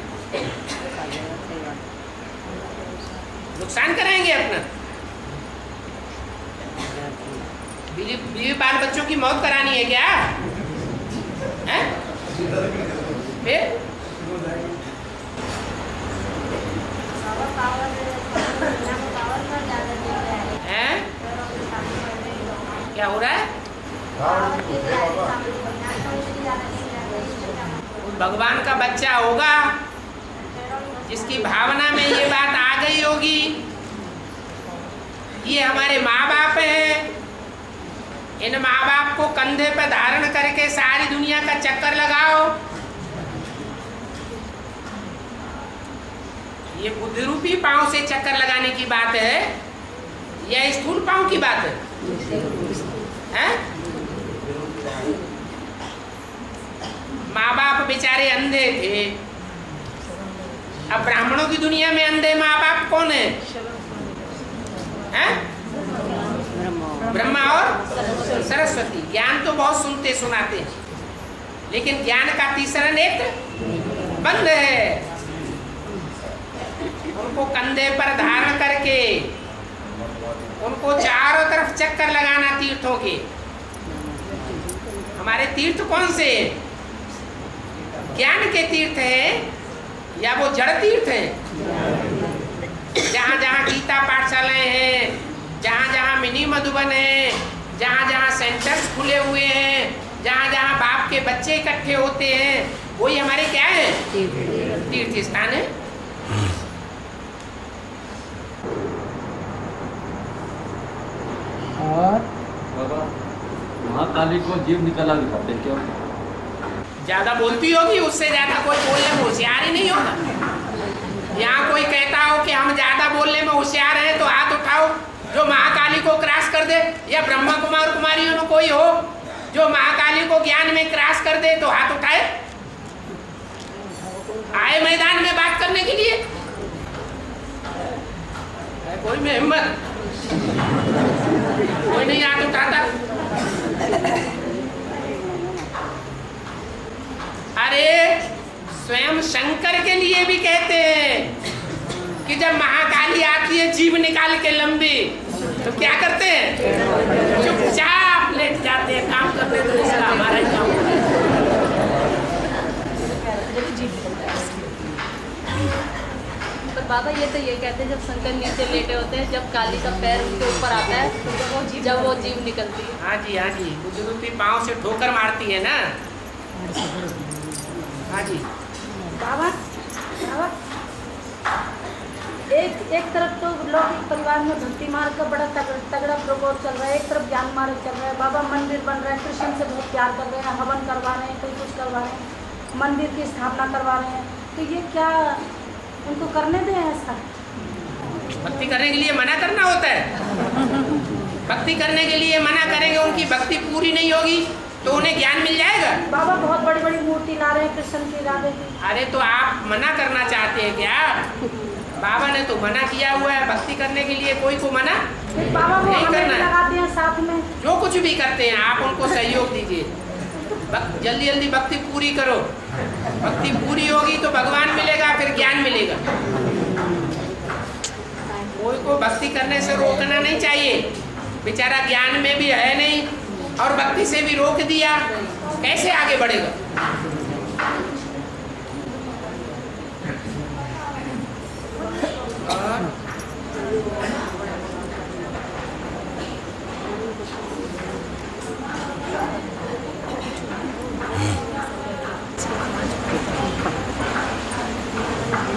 नुकसान कराएंगे अपना। बीवी बाल बच्चों की मौत करानी है क्या? हैं? फिर हैं? क्या हो रहा है? भगवान का बच्चा होगा जिसकी भावना में ये बात आ गई होगी, ये हमारे माँ बाप हैं, इन माँ बाप को कंधे पर धारण करके सारी दुनिया का चक्कर लगाओ। ये बुद्धि रूपी पांव से चक्कर लगाने की बात है या स्थूल पांव की बात है? हैं? माँ बाप बेचारे अंधे थे, अब ब्राह्मणों की दुनिया में अंधे माँ बाप कौन है? हैं? ब्रह्मा और सरस्वती। ज्ञान तो बहुत सुनते सुनाते हैं, लेकिन ज्ञान का तीसरा नेत्र बंद है। उनको कंधे पर धारण करके उनको चारों तरफ चक्कर लगाना तीर्थों के। हमारे तीर्थ कौन से? ज्ञान के तीर्थ हैं या वो जड़ तीर्थ हैं? जहाँ जहाँ गीता पाठशालाएं हैं, जहाँ जहाँ मिनी मधुबन है, जहाँ जहाँ सेंटर्स खुले हुए हैं, जहाँ जहाँ बाप के बच्चे इकट्ठे होते हैं, वही हमारे क्या है? तीर्थ स्थान है। और महाकाली काली को जीव निकाला दिखाते हैं, क्यों? ज्यादा बोलती होगी, उससे ज्यादा कोई बोलने में होशियार ही नहीं होगा। यहाँ कोई कहता हो कि हम ज्यादा बोलने में होशियार हैं तो हाथ उठाओ जो महाकाली को क्रॉस कर दे, या ब्रह्मा कुमार कुमारियों में कोई हो जो महाकाली को ज्ञान में क्रॉस कर दे तो हाथ उठाए। आए मैदान में बात करने के लिए, कोई में हिम्मत, कोई नहीं हाथ उठाता। अरे स्वयं शंकर के लिए भी कहते हैं कि जब महाकाली आती है जीव निकाल के लंबी, तो क्या करते हैं? चुपचाप लेट जाते हैं, काम करते तो इसका हमारा ही काम होता है। पर बाबा ये तो ये कहते हैं जब शंकर नीचे लेटे होते हैं, जब काली का पैर उनके ऊपर आता है तो जब वो जीव निकलती है। हाँ जी, हाँ जी, बुजुर्ग पाँव से ठोकर मारती है ना। हाँ जी बाबा, बाबा एक तरफ तो लौकिक परिवार में भक्ति मार्ग का बड़ा तगड़ा प्रकोप चल रहा है, एक तरफ ज्ञान मार्ग चल रहा है। बाबा मंदिर बन रहा है, कृष्ण से बहुत प्यार कर रहे हैं, हवन करवा रहे हैं, कोई कुछ करवा रहे हैं, मंदिर की स्थापना करवा रहे हैं, तो ये क्या उनको करने दें ऐसा? भक्ति करने के लिए मना करना होता है? भक्ति करने के लिए मना करेंगे, उनकी भक्ति पूरी नहीं होगी तो उन्हें ज्ञान मिल जाएगा। बाबा बहुत बड़ी बड़ी मूर्ति ला रहे हैं कृष्ण की, राधे की। अरे तो आप मना करना चाहते हैं क्या? बाबा ने तो मना किया हुआ है, भक्ति करने के लिए कोई को मना बाबा वो नहीं हमें करना लगाते हैं साथ में। जो कुछ भी करते हैं आप उनको सहयोग दीजिए, जल्दी जल्दी भक्ति पूरी करो। भक्ति पूरी होगी तो भगवान मिलेगा, फिर ज्ञान मिलेगा। कोई को भक्ति करने से रोकना नहीं चाहिए, बेचारा ज्ञान में भी है नहीं और भक्ति से भी रोक दिया, कैसे आगे बढ़ेगा?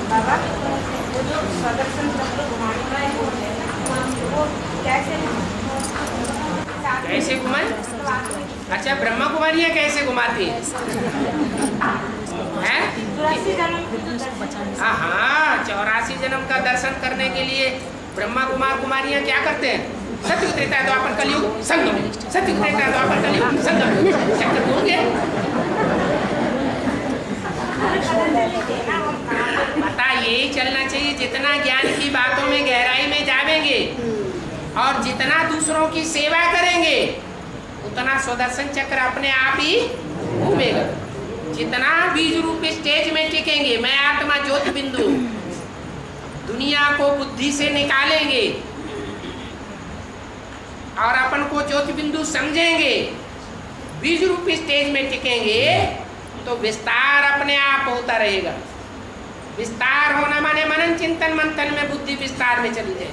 बाबा वो जो सदर्शन चक्र घुमाने का है वो कैसे घुमाए? अच्छा, ब्रह्मा कुमारियाँ कैसे घुमाती हैं? 84 जन्म का दर्शन करने के लिए ब्रह्मा कुमार कुमारियाँ क्या करते हैं? सत्युग त्रेता द्वापर कलयुग संगम, सत्युग त्रेता द्वापर कलयुग संगम चक्कर घूमेंगे। पता यही चलना चाहिए, जितना ज्ञान की बातों में गहराई में जावेंगे और जितना दूसरों की सेवा करेंगे उतना सुदर्शन चक्र अपने आप ही घूमेगा। जितना बीज रूप स्टेज में टिकेंगे, मैं आत्मा ज्योति बिंदु, दुनिया को बुद्धि से निकालेंगे और अपन को ज्योति बिंदु समझेंगे, बीज रूप स्टेज में टिकेंगे तो विस्तार अपने आप होता रहेगा। विस्तार होना माने मनन चिंतन मंथन में बुद्धि विस्तार में चली जाए।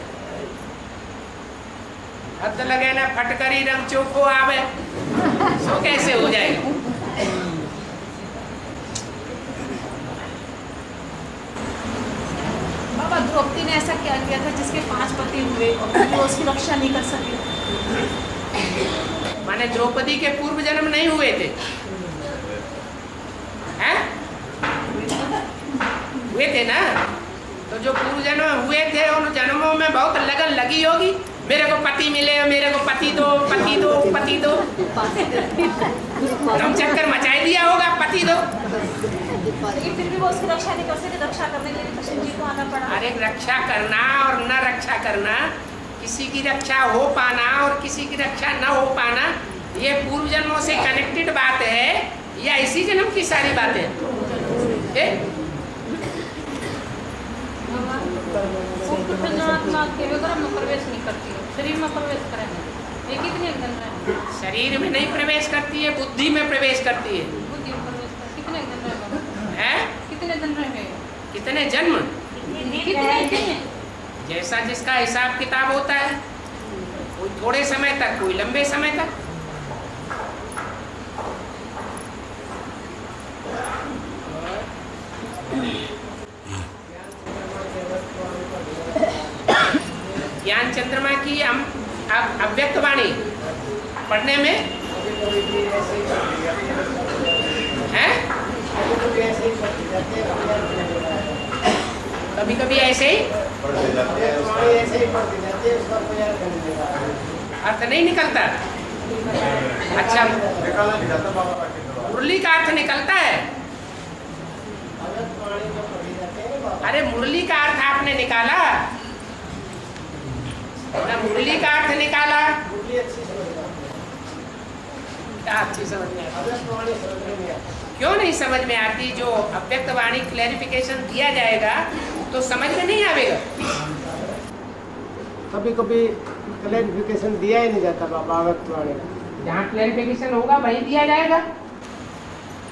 हद लगे ना फटकरी रंग चोखो आवे, सो कैसे हो जाएगा? बाबा द्रौपदी ने ऐसा क्या किया था जिसके 5 पति हुए और वो उसकी रक्षा नहीं कर सके? माने द्रौपदी के पूर्व जन्म नहीं हुए थे? हैं? हुए थे ना? तो जो पूर्व जन्म हुए थे उन जन्मों में बहुत लगन लगी होगी, मेरे को पति मिले, मेरे को पति दो, पति दो, पति दो, हम चक्कर मचाई दिया होगा, पति दो। लेकिन फिर भी वो उसकी रक्षा नहीं कर सके, रक्षा करने के लिए कृष्ण जी को आना पड़ा। अरे रक्षा करना और न रक्षा करना, किसी की रक्षा हो पाना और किसी की रक्षा न हो पाना, ये पूर्व जन्मों से कनेक्टेड बात है या इसी जन्म की सारी बातें? में प्रवेश नहीं करती है, शरीर में प्रवेश करेंगे, ये कितने जन्म है? शरीर में नहीं प्रवेश करती है, बुद्धि में प्रवेश करती है। बुद्धि में प्रवेश कर कितने जन्म है? कितने जन्म है? कितने जन्म? कितने? जैसा जिसका हिसाब किताब होता है, कोई थोड़े समय तक, कोई लंबे समय तक। ज्ञान चंद्रमा की हम अव्यक्त वाणी पढ़ने में हैं? कभी कभी ऐसे ही अर्थ नहीं निकलता। अच्छा, मुरली का अर्थ निकलता है? अरे मुरली का अर्थ आपने निकाला ना, मुरली का अर्थ निकाला क्या अच्छी समझ में आती? क्यों नहीं समझ में आती? जो अव्यक्त वाणी क्लैरिफिकेशन दिया जाएगा तो समझ में नहीं आवेगा। कभी कभी क्लैरिफिकेशन दिया ही नहीं जाता बाबा अव्यक्त वाणी। जहाँ क्लैरिफिकेशन होगा वहीं दिया जाएगा।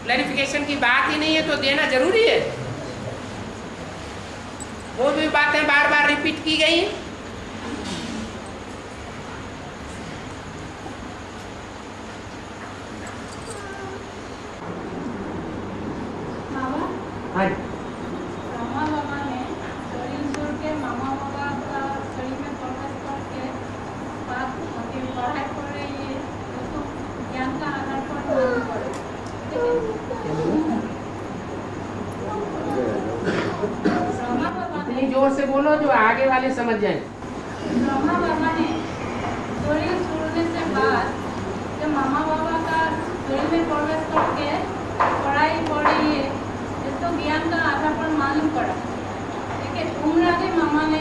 क्लैरिफिकेशन की बात ही नहीं है तो देना जरूरी है। वो भी बातें बार बार रिपीट की गई हैं। हाँ जी। ब्रह्मा बाबा ने शरीर के मामा बाबा का शरीर में प्रवेश करके बात पढ़ाई कर रही है, तो ज्ञान का आधार पर मालूम पड़े। ब्रह्मा बाबा इतनी जोर से बोलो जो आगे वाले समझ जाए। ब्रह्मा बाबा ने शरीर छोड़ने से बाद जब मामा बाबा का शरीर में प्रवेश करके पढ़ाई पढ़ी है, तो ज्ञान का आधार पर मालूम पड़ा। लेकिन उमरादे मामा ने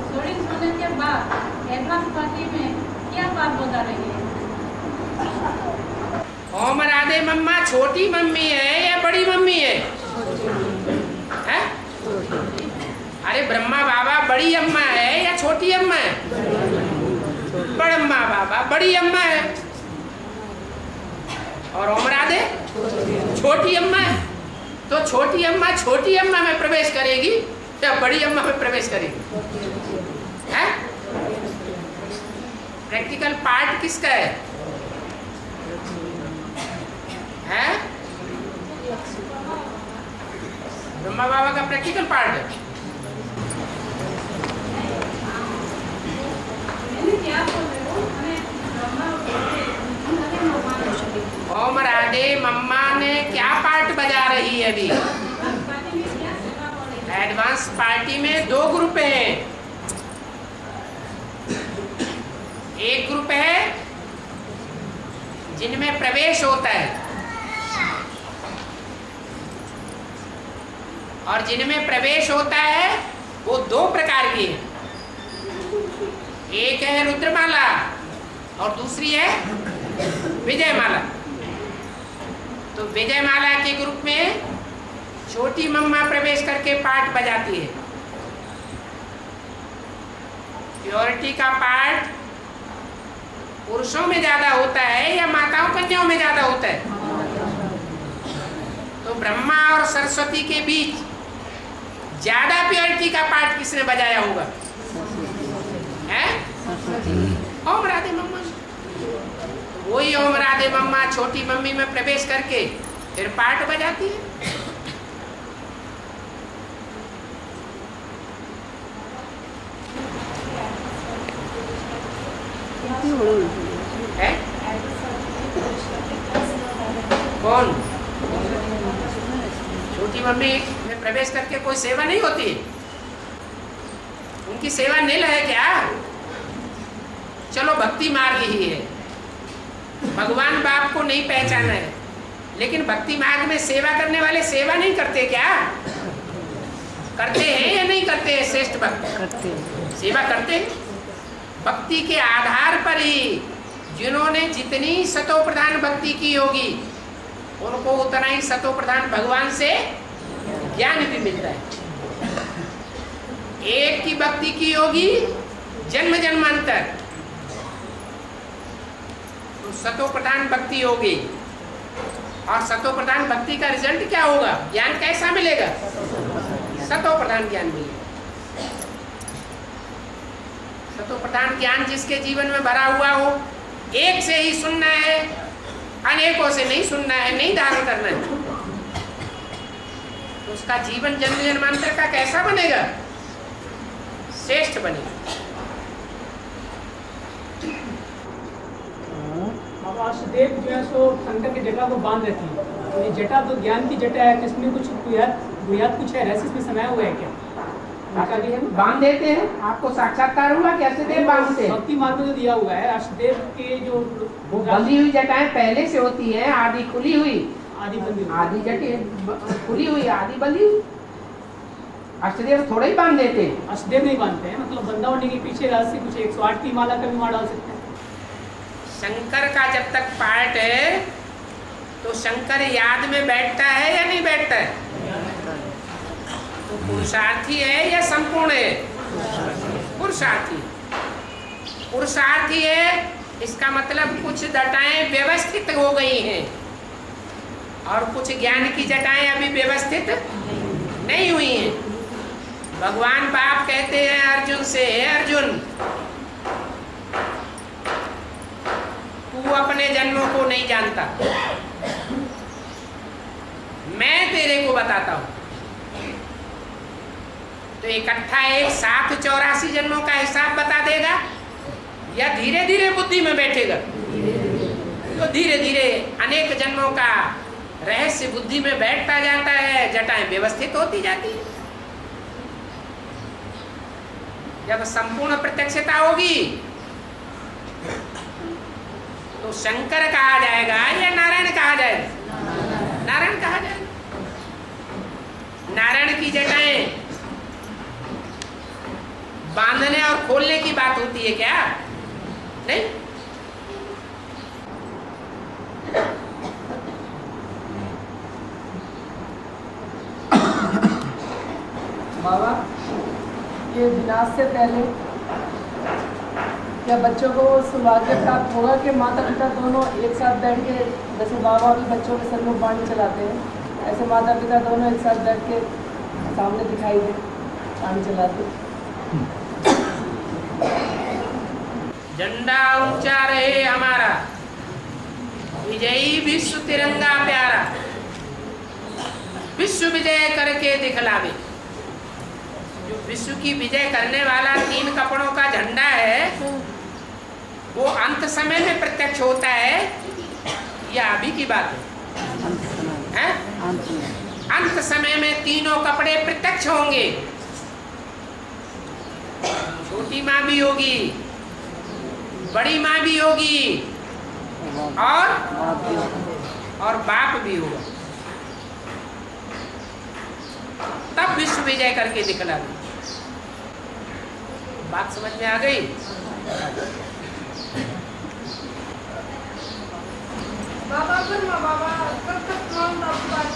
शरीर छोड़ने के बाद एडवांस पार्टी में क्या बात बता रही है? ओम राधे मम्मा छोटी मम्मी है या बड़ी मम्मी है? हैं? अरे ब्रह्मा बाबा बड़ी अम्मा है या छोटी अम्मा है? ब्रह्मा बाबा बड़ी अम्मा है और ओम राधे छोटी अम्मा है। तो छोटी अम्मा में प्रवेश करेगी या बड़ी अम्मा में प्रवेश करेगी? है? प्रैक्टिकल पार्ट किसका है? हैं? ब्रह्मा बाबा का प्रैक्टिकल पार्ट है। क्या बोल रहे हो? ओम राधे मम्मा ने क्या पार्ट बजा रही है अभी? एडवांस पार्टी में दो ग्रुप हैं। एक ग्रुप है जिनमें प्रवेश होता है और जिनमें प्रवेश होता है वो दो प्रकार की है। एक है रुद्रमाला और दूसरी है विजयमाला। तो विजयमाला के ग्रुप में छोटी मम्मा प्रवेश करके पार्ट बजाती है। प्योरिटी का पार्ट पुरुषों में ज्यादा होता है या माताओं कन्याओं में ज्यादा होता है? तो ब्रह्मा और सरस्वती के बीच ज्यादा प्योरिटी का पार्ट किसने बजाया होगा? है? ओम राधे मम्मा। वही ओम राधे मम्मा छोटी मम्मी में प्रवेश करके फिर पार्ट बजाती है। है? कौन? छोटी मम्मी में प्रवेश करके कोई सेवा नहीं होती? उनकी सेवा नील है क्या? चलो भक्ति मार्ग ही है, भगवान बाप को नहीं पहचाना है, लेकिन भक्ति मार्ग में सेवा करने वाले सेवा नहीं करते क्या? करते हैं या नहीं करते हैं? श्रेष्ठ भक्त करते हैं, सेवा करते हैं। भक्ति के आधार पर ही जिन्होंने जितनी सतो प्रधान भक्ति की होगी उनको उतना ही सतो प्रधान भगवान से ज्ञान भी मिलता है। एक की भक्ति की होगी जन्म जन्मांतर, तो सतो प्रधान भक्ति होगी और सतो प्रधान भक्ति का रिजल्ट क्या होगा? ज्ञान कैसा मिलेगा? सतो प्रधान ज्ञान मिलेगा। सतो प्रधान ज्ञान जिसके जीवन में भरा हुआ हो, एक से ही सुनना है, अनेकों से नहीं सुनना है, नहीं धारण करना है, तो उसका जीवन जन्म जन्मांतर का कैसा बनेगा? श्रेष्ठ बनेगा। अब वासुदेव जो है सो शंकर की जटा को बांध रखी है, तो ये जटा तो ज्ञान की जटा है, इसमें कुछ बुनियाद कुछ है, रहस्य इसमें समाया हुआ है क्या? बांध देते हैं, आपको साक्षात्कार हुआ कि अष्टदेव बांधते हैं? भक्ति मार्ग में जो दिया हुआ है अष्टदेव के जो वो बंधी हुई जटाएं पहले से होती हैं, आदि खुली हुई, आदि जटी खुली हुई, आदि बंधी हुई। अष्टदेव थोड़े ही बांध देते हैं। अष्टदेव नहीं बांधते हैं, मतलब बंधा होने के पीछे रहस्य कुछ 108 की माला का भी मार डाल सकते हैं। शंकर का जब तक पाठ है तो शंकर याद में बैठता है या नहीं बैठता है? तो पुरुषार्थी है या संपूर्ण है? पुरुषार्थी। पुरुषार्थी है, इसका मतलब कुछ जटाएं व्यवस्थित हो गई हैं और कुछ ज्ञान की जटाएं अभी व्यवस्थित नहीं हुई हैं। भगवान बाप कहते हैं अर्जुन से, हे अर्जुन, तू अपने जन्मों को नहीं जानता, मैं तेरे को बताता हूं। तो इकट्ठा एक साथ 84 जन्मों का हिसाब बता देगा या धीरे धीरे बुद्धि में बैठेगा? तो धीरे धीरे अनेक जन्मों का रहस्य बुद्धि में बैठता जाता है, जटाएं व्यवस्थित होती जाती है। जब संपूर्ण प्रत्यक्षता होगी तो शंकर कहा जाएगा या नारायण कहा जाएगा? नारायण कहा जाएगा। नारायण की जटाएं बांधने और खोलने की बात होती है क्या? नहीं। बाबा, ये विनाश से पहले क्या बच्चों को सौभाग्य प्राप्त होगा कि माता पिता दोनों एक साथ बैठ के, जैसे बाबा भी बच्चों के सर में वाणी चलाते हैं, ऐसे माता पिता दोनों एक साथ बैठ के सामने दिखाई दे वाणी चलाते? झंडा ऊंचा रहे हमारा, विजयी विश्व तिरंगा प्यारा, विश्व विजय करके दिखलावे। जो विश्व की विजय करने वाला 3 कपड़ों का झंडा है वो अंत समय में प्रत्यक्ष होता है या अभी की बात है? अंत समय में तीनों कपड़े प्रत्यक्ष होंगे। छोटी माँ भी होगी, बड़ी माँ भी होगी और बाप भी होगा। तब विश्व विजय करके दिखला दी। बात समझ में आ गई? बाबा बाबा कब तक माउंट आबू बात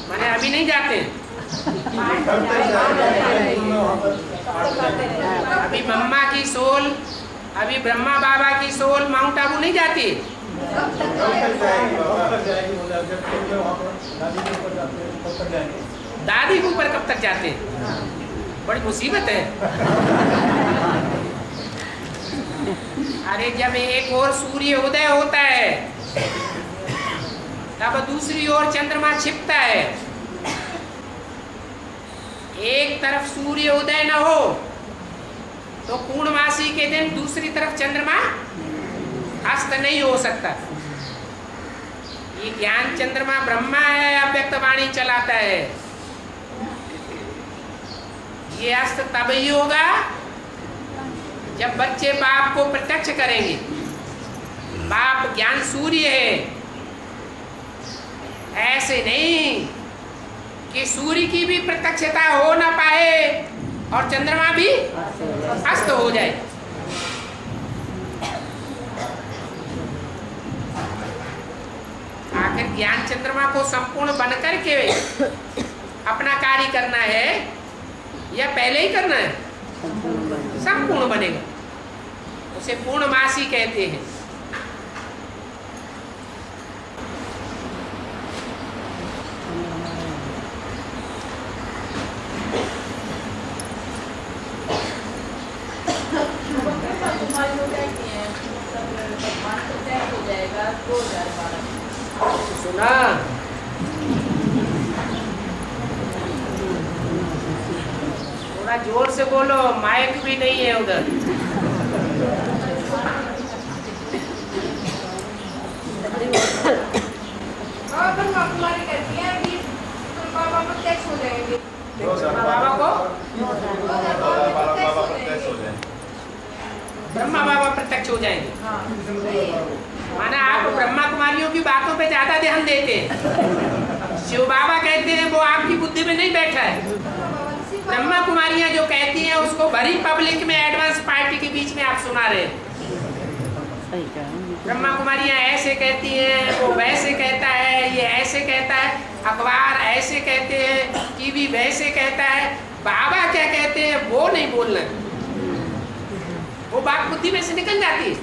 मैंने अभी नहीं जाते, अभी मम्मा की सोल, अभी ब्रह्मा बाबा की सोल माउंट आबू नहीं जाती। दादी के ऊपर कब तक जाते? बड़ी मुसीबत है। अरे जब एक और सूर्य उदय होता है तब दूसरी ओर चंद्रमा छिपता है। एक तरफ सूर्य उदय न हो तो पूर्णमासी के दिन दूसरी तरफ चंद्रमा अस्त नहीं हो सकता। ये ज्ञान चंद्रमा ब्रह्मा है, अव्यक्त वाणी चलाता है। ये अस्त तब ही होगा जब बच्चे बाप को प्रत्यक्ष करेंगे। बाप ज्ञान सूर्य है, ऐसे नहीं कि सूर्य की भी प्रत्यक्षता हो ना पाए और चंद्रमा भी अस्त हो जाए। आखिर ज्ञान चंद्रमा को संपूर्ण बनकर के अपना कार्य करना है या पहले ही करना है? संपूर्ण बनेगा, उसे पूर्णमासी कहते हैं। सुना? थोड़ा जोर से बोलो, माइक भी नहीं है उधर। ब्रह्मा कुमारी कहती है कि तुम बाबा प्रत्यक्ष हो जाएंगे। बाबा को ब्रह्मा बाबा प्रत्यक्ष हो जाएंगे। माना आप ब्रह्मा कुमारियों की बातों पे ज्यादा ध्यान देते हैं। शिव बाबा कहते हैं वो आपकी बुद्धि में नहीं बैठा है। ब्रह्मा कुमारियां जो कहती हैं उसको भरी पब्लिक में एडवांस पार्टी के बीच में आप सुना रहे हैं। ब्रह्मा कुमारियां ऐसे कहती हैं, वो वैसे कहता है, ये ऐसे कहता है, अखबार ऐसे कहते हैं, टीवी वैसे कहता है। बाबा क्या कहते हैं वो नहीं बोलना, वो बात बुद्धि में से निकल जाती है।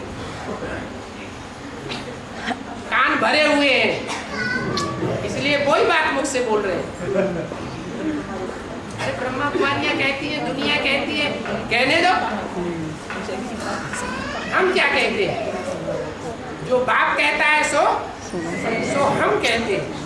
कान भरे हुए हैं इसलिए वही बात मुझसे बोल रहे हैं। अरे ब्रह्मा कुमारियां कहती है, दुनिया कहती है, कहने दो। हम क्या कहते हैं? जो बाप कहता है सो हम कहते हैं।